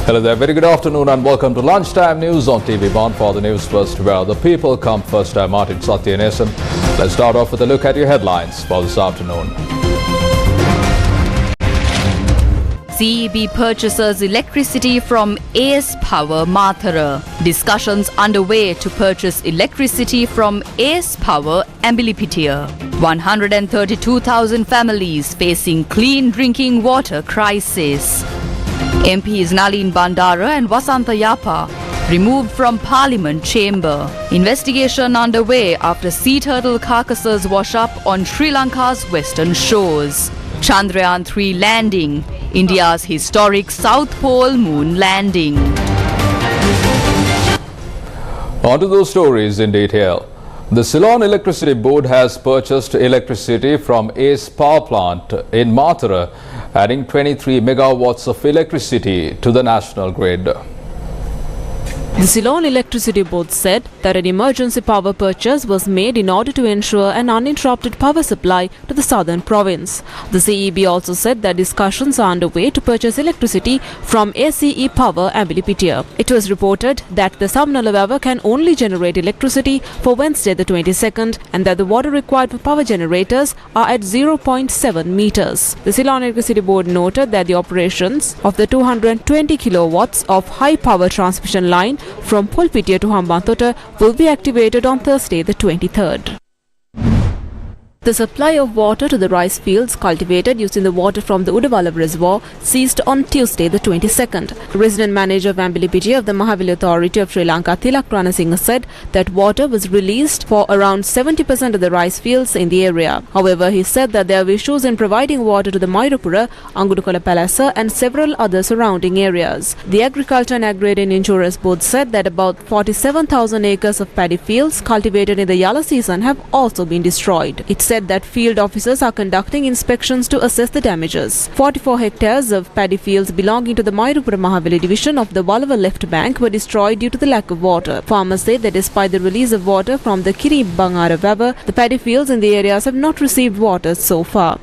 Hello there, very good afternoon and welcome to Lunchtime News on TV Bond for the news first where the people come first. I'm Martin Satyanesan. Let's start off with a look at your headlines for this afternoon. CEB purchases electricity from AS Power Mathura. Discussions underway to purchase electricity from AS Power Ambilipitia. 132,000 families facing clean drinking water crisis. MPs Nalin Bandara and Vasantha Yapa removed from Parliament chamber. Investigation underway after sea turtle carcasses wash up on Sri Lanka's western shores. Chandrayaan 3 landing, India's historic South Pole moon landing. On to those stories in detail. The Ceylon Electricity Board has purchased electricity from ACE Power Plant in Mathura, adding 23 megawatts of electricity to the national grid. The Ceylon Electricity Board said that an emergency power purchase was made in order to ensure an uninterrupted power supply to the southern province. The CEB also said that discussions are underway to purchase electricity from ACE Power Ambilipitia. It was reported that the Samnala can only generate electricity for Wednesday the 22nd and that the water required for power generators are at 0.7 meters. The Ceylon Electricity Board noted that the operations of the 220 kilowatts of high power transmission line from Pulpitia to Hambantota will be activated on Thursday the 23rd. The supply of water to the rice fields cultivated using the water from the Udawala reservoir ceased on Tuesday the 22nd. Resident manager of Ambilipitia of the Mahavili Authority of Sri Lanka, Tilak Ranasinghe, said that water was released for around 70% of the rice fields in the area. However, he said that there are issues in providing water to the Mairupura, Angudukola Palasa and several other surrounding areas. The Agriculture and Agrarian Insurance Board said that about 47,000 acres of paddy fields cultivated in the Yala season have also been destroyed. It said that field officers are conducting inspections to assess the damages. 44 hectares of paddy fields belonging to the Mairupura Mahavili division of the Walava left bank were destroyed due to the lack of water. Farmers say that despite the release of water from the Kiri Bangara River, the paddy fields in the areas have not received water so far.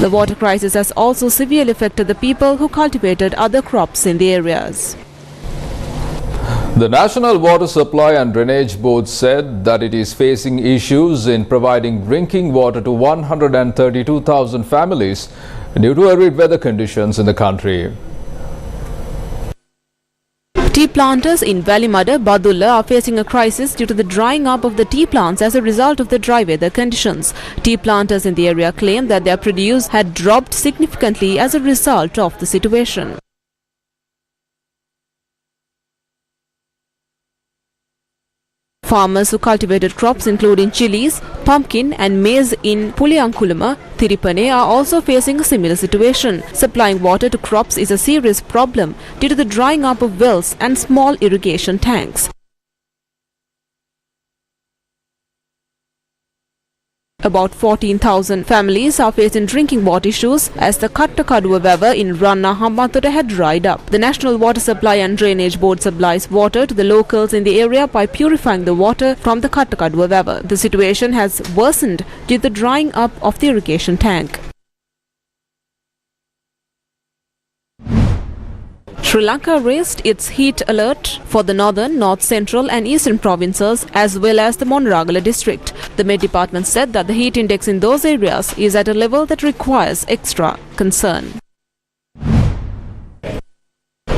The water crisis has also severely affected the people who cultivated other crops in the areas. The National Water Supply and Drainage Board said that it is facing issues in providing drinking water to 132,000 families due to arid weather conditions in the country. Tea planters in Valimada, Badulla are facing a crisis due to the drying up of the tea plants as a result of the dry weather conditions. Tea planters in the area claim that their produce had dropped significantly as a result of the situation. Farmers who cultivated crops including chilies, pumpkin and maize in Puliyankulama, Tiripane are also facing a similar situation. Supplying water to crops is a serious problem due to the drying up of wells and small irrigation tanks. About 14,000 families are facing drinking water issues as the Kattakadua River in Ranna Hambantota had dried up. The National Water Supply and Drainage Board supplies water to the locals in the area by purifying the water from the Kattakadua River. The situation has worsened due to the drying up of the irrigation tank. Sri Lanka raised its heat alert for the northern, north central and eastern provinces as well as the Monragala district. The Met Department said that the heat index in those areas is at a level that requires extra concern.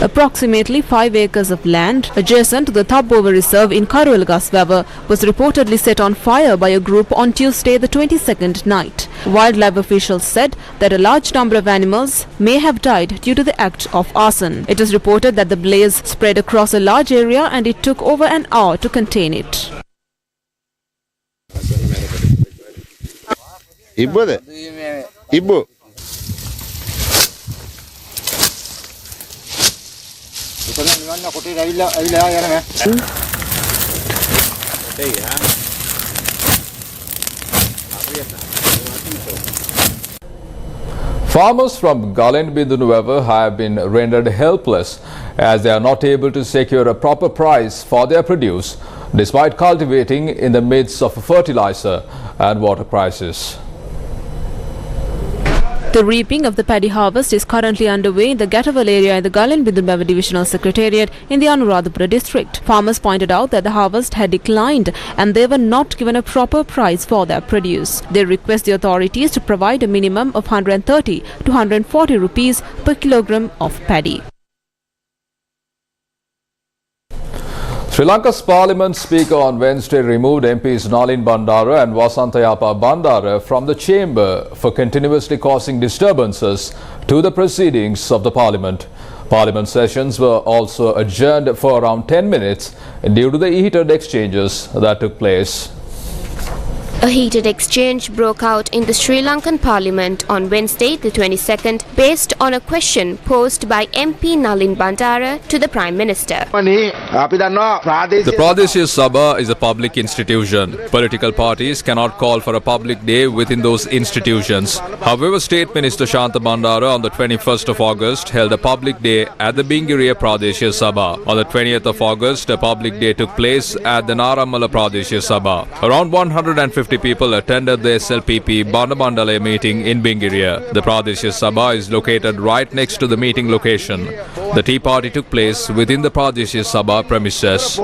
Approximately 5 acres of land adjacent to the Thabova Reserve in Karulgas River was reportedly set on fire by a group on Tuesday the 22nd night. Wildlife officials said that a large number of animals may have died due to the act of arson. It is reported that the blaze spread across a large area and it took over an hour to contain it. Farmers from Galendbindu have been rendered helpless as they are not able to secure a proper price for their produce despite cultivating in the midst of fertilizer and water crisis. The reaping of the paddy harvest is currently underway in the Gatawal area in the Galenbidunbawa Divisional Secretariat in the Anuradhapura district. Farmers pointed out that the harvest had declined and they were not given a proper price for their produce. They request the authorities to provide a minimum of 130 to 140 rupees per kilogram of paddy. Sri Lanka's Parliament Speaker on Wednesday removed MPs Nalin Bandara and Vasantayapa Bandara from the chamber for continuously causing disturbances to the proceedings of the Parliament. Parliament sessions were also adjourned for around 10 minutes due to the heated exchanges that took place. A heated exchange broke out in the Sri Lankan Parliament on Wednesday, the 22nd, based on a question posed by MP Nalin Bandara to the Prime Minister. The Pradeshya Sabha is a public institution. Political parties cannot call for a public day within those institutions. However, State Minister Shanta Bandara on the 21st of August held a public day at the Bingiriya Pradeshya Sabha. On the 20th of August, a public day took place at the Naramala Pradeshya Sabha. Around 150 people attended the SLPP Bandamandala meeting in Bingiriya. The Pradeshya Sabha is located right next to the meeting location. The tea party took place within the Pradeshya Sabha premises.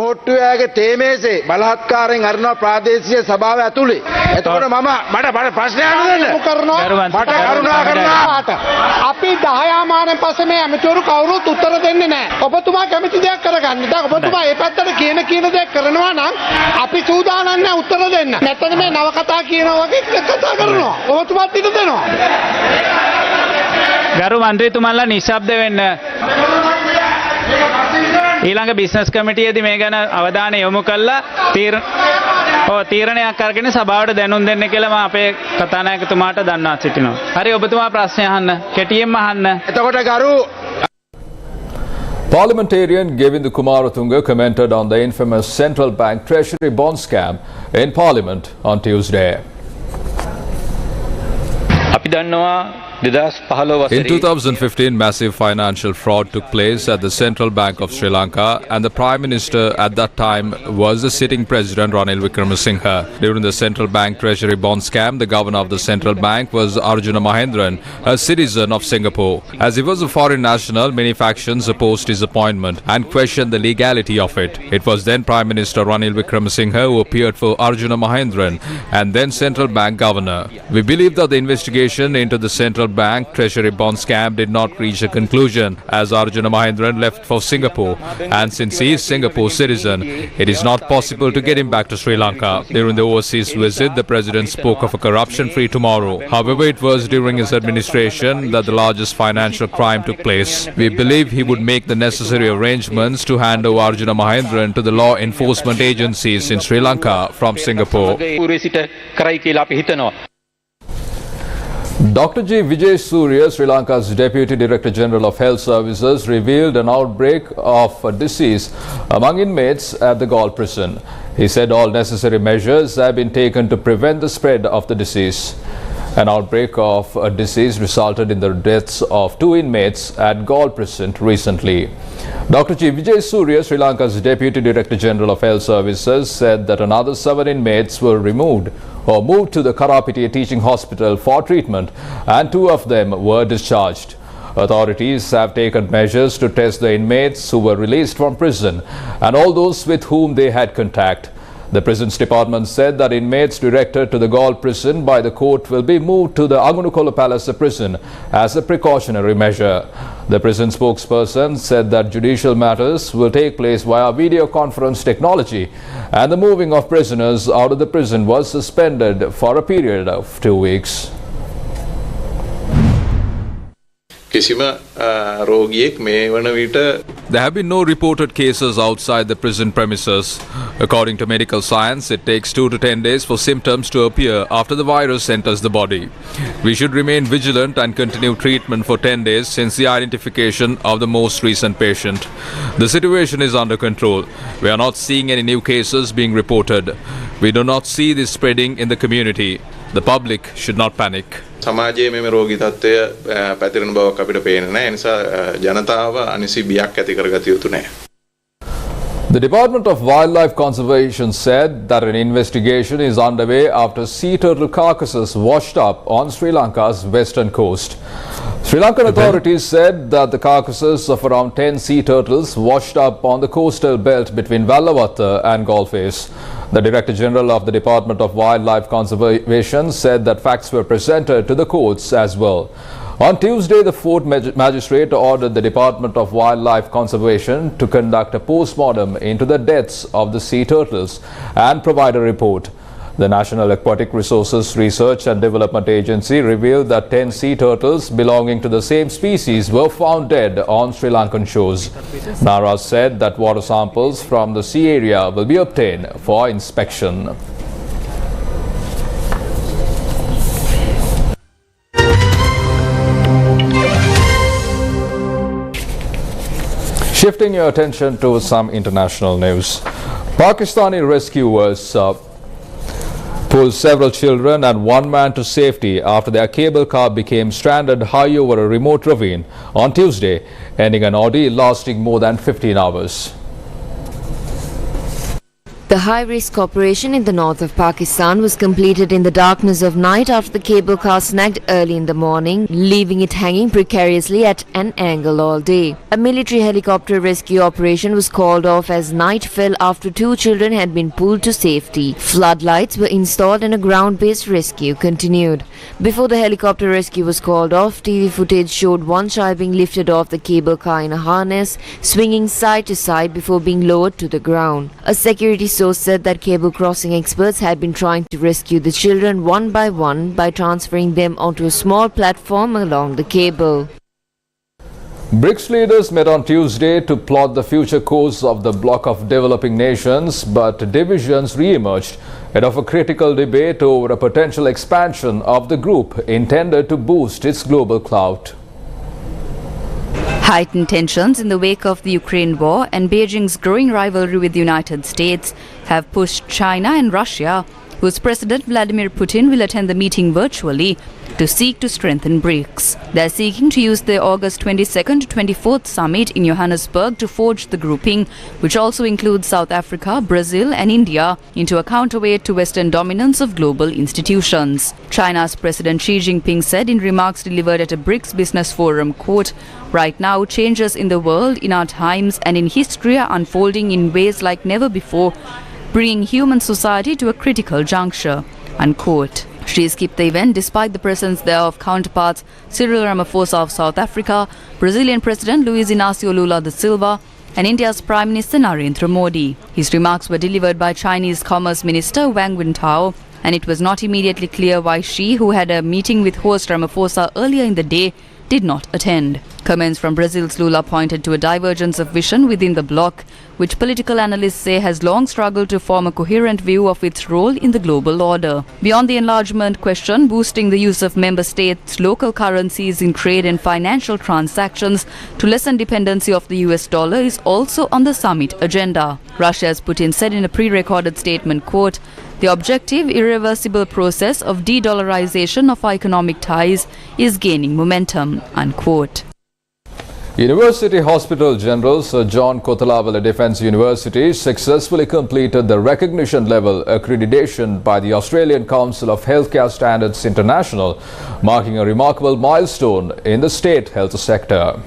ගරු මන්ත්‍රීතුමන්ලා නිශ්ශබ්ද වෙන්න. ඊළඟ business කමිටියේදී මේ ගැන අවධානය යොමු කළා තීරණයක් අරගෙන සභාවට දැනුම් දෙන්න කියලා මම අපේ කතානායකතුමාට දන්වා සිටිනවා. හරි ඔබතුමා ප්‍රශ්න අහන්න. කෙටියෙන්ම අහන්න. එතකොට ගරු Parliamentarian Govinda Kumaratunga commented on the infamous central bank treasury bond scam in Parliament on Tuesday. අපි දන්නවා In 2015, massive financial fraud took place at the Central Bank of Sri Lanka, and the Prime Minister at that time was the sitting President Ranil Wickremesinghe. During the Central Bank Treasury bond scam, the Governor of the Central Bank was Arjuna Mahendran, a citizen of Singapore. As he was a foreign national, many factions opposed his appointment and questioned the legality of it. It was then Prime Minister Ranil Wickremesinghe who appeared for Arjuna Mahendran and then Central Bank Governor. We believe that the investigation into the Central Bank Treasury bond scam did not reach a conclusion as Arjuna Mahendran left for Singapore, and since he is Singapore's citizen, it is not possible to get him back to Sri Lanka. During the overseas visit, the President spoke of a corruption-free tomorrow. However, it was during his administration that the largest financial crime took place. We believe he would make the necessary arrangements to hand over Arjuna Mahendran to the law enforcement agencies in Sri Lanka from Singapore. Dr. G. Vijay Surya, Sri Lanka's Deputy Director General of Health Services, revealed an outbreak of a disease among inmates at the Galle prison. He said all necessary measures have been taken to prevent the spread of the disease. An outbreak of a disease resulted in the deaths of 2 inmates at Galle prison recently. Dr. G. Vijay Surya, Sri Lanka's Deputy Director General of Health Services, said that another 7 inmates were moved to the Karapitiya Teaching Hospital for treatment, and 2 of them were discharged. Authorities have taken measures to test the inmates who were released from prison and all those with whom they had contact. The Prisons Department said that inmates directed to the Galle prison by the court will be moved to the Agunukola Palace prison as a precautionary measure. The prison spokesperson said that judicial matters will take place via video conference technology, and the moving of prisoners out of the prison was suspended for a period of 2 weeks. There have been no reported cases outside the prison premises. According to medical science, it takes 2 to 10 days for symptoms to appear after the virus enters the body. We should remain vigilant and continue treatment for 10 days since the identification of the most recent patient. The situation is under control. We are not seeing any new cases being reported. We do not see this spreading in the community. The public should not panic. සමාජයේ මේ රෝගී තත්ත්වය පැතිරෙන බවක් අපිට පේන්නේ නැහැ. ඒ නිසා ජනතාව අනිසි බියක් ඇති කරගatiya යුතු නැහැ. The Department of Wildlife Conservation said that an investigation is underway after sea turtle carcasses washed up on Sri Lanka's western coast. Sri Lankan authorities said that the carcasses of around 10 sea turtles washed up on the coastal belt between Vallavatta and Golface. The Director General of the Department of Wildlife Conservation said that facts were presented to the courts as well. On Tuesday, the Fourth Magistrate ordered the Department of Wildlife Conservation to conduct a post-mortem into the deaths of the sea turtles and provide a report. The National Aquatic Resources Research and Development Agency revealed that 10 sea turtles belonging to the same species were found dead on Sri Lankan shores. NARA said that water samples from the sea area will be obtained for inspection. Shifting your attention to some international news. Pakistani rescuers pulled several children and one man to safety after their cable car became stranded high over a remote ravine on Tuesday, ending an ordeal lasting more than 15 hours. The high-risk operation in the north of Pakistan was completed in the darkness of night after the cable car snagged early in the morning, leaving it hanging precariously at an angle all day. A military helicopter rescue operation was called off as night fell after 2 children had been pulled to safety. Floodlights were installed and a ground-based rescue continued. Before the helicopter rescue was called off, TV footage showed one child being lifted off the cable car in a harness, swinging side to side before being lowered to the ground. A security source said that cable crossing experts had been trying to rescue the children one by transferring them onto a small platform along the cable. BRICS leaders met on Tuesday to plot the future course of the bloc of developing nations, but divisions re-emerged ahead of a critical debate over a potential expansion of the group intended to boost its global clout. Heightened tensions in the wake of the Ukraine war and Beijing's growing rivalry with the United States have pushed China and Russia, whose President Vladimir Putin will attend the meeting virtually, to seek to strengthen BRICS. They are seeking to use the August 22nd to 24th summit in Johannesburg to forge the grouping, which also includes South Africa, Brazil and India, into a counterweight to Western dominance of global institutions. China's President Xi Jinping said in remarks delivered at a BRICS Business Forum, quote, "Right now, changes in the world, in our times and in history are unfolding in ways like never before, bringing human society to a critical juncture," unquote. She skipped the event despite the presence there of counterparts Cyril Ramaphosa of South Africa, Brazilian President Luiz Inácio Lula da Silva and India's Prime Minister Narendra Modi. His remarks were delivered by Chinese Commerce Minister Wang Wentao, and it was not immediately clear why she, who had a meeting with host Ramaphosa earlier in the day, did not attend. Comments from Brazil's Lula pointed to a divergence of vision within the bloc, which political analysts say has long struggled to form a coherent view of its role in the global order. Beyond the enlargement question, boosting the use of member states' local currencies in trade and financial transactions to lessen dependency of the US dollar is also on the summit agenda. Russia's Putin said in a pre-recorded statement, quote, "The objective, irreversible process of de-dollarization of our economic ties is gaining momentum," unquote. University Hospital General Sir John Kotalawala Defence University successfully completed the recognition level accreditation by the Australian Council of Healthcare Standards International, marking a remarkable milestone in the state health sector.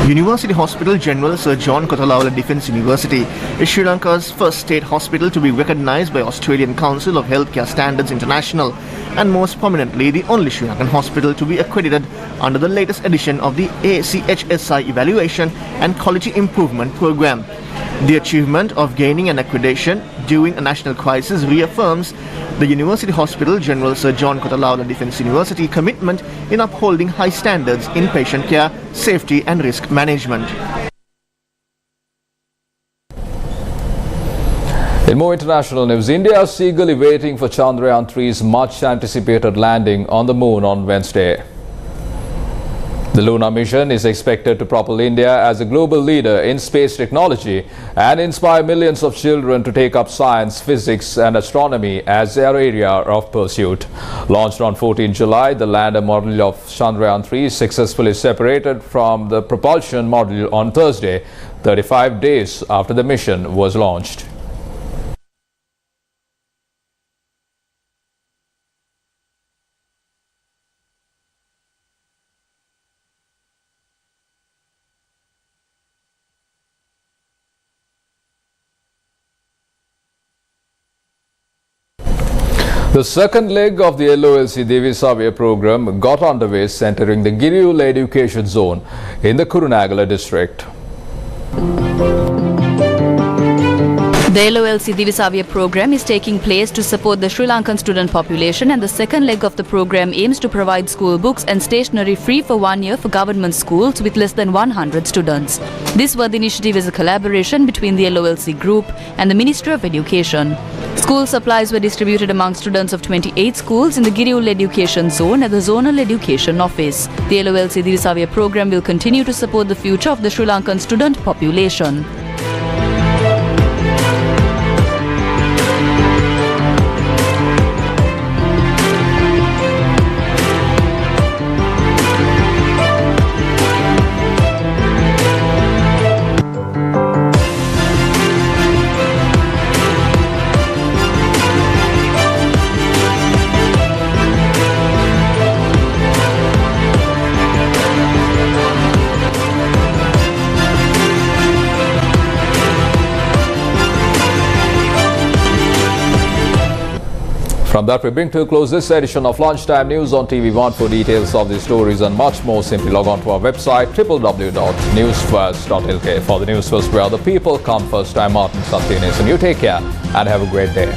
University Hospital General Sir John Kotalawala Defence University is Sri Lanka's first state hospital to be recognised by Australian Council of Healthcare Standards International, and most prominently the only Sri Lankan hospital to be accredited under the latest edition of the ACHSI Evaluation and Quality Improvement Programme. The achievement of gaining an accreditation during a national crisis reaffirms the University Hospital General Sir John Kotalawala Defence University commitment in upholding high standards in patient care, safety and risk management. In more international news, India is eagerly waiting for Chandrayaan-3's much anticipated landing on the moon on Wednesday. The lunar mission is expected to propel India as a global leader in space technology and inspire millions of children to take up science, physics and astronomy as their area of pursuit. Launched on 14 July, the lander module of Chandrayaan-3 successfully separated from the propulsion module on Thursday, 35 days after the mission was launched. The second leg of the LOLC Devisavya program got underway centering the Giriyul education zone in the Kurunegala district. The LOLC Devisavya program is taking place to support the Sri Lankan student population, and the second leg of the program aims to provide school books and stationery free for 1 year for government schools with less than 100 students. This worthy initiative is a collaboration between the LOLC group and the Ministry of Education. School supplies were distributed among students of 28 schools in the Giriyul education zone at the Zonal Education Office. The LOLC Devisavya program will continue to support the future of the Sri Lankan student population. From that, we bring to a close this edition of Lunchtime News on TV1. For details of these stories and much more, simply log on to our website www.newsfirst.lk. For the News First, where the people come first, I'm Martin Santinis, and you take care and have a great day.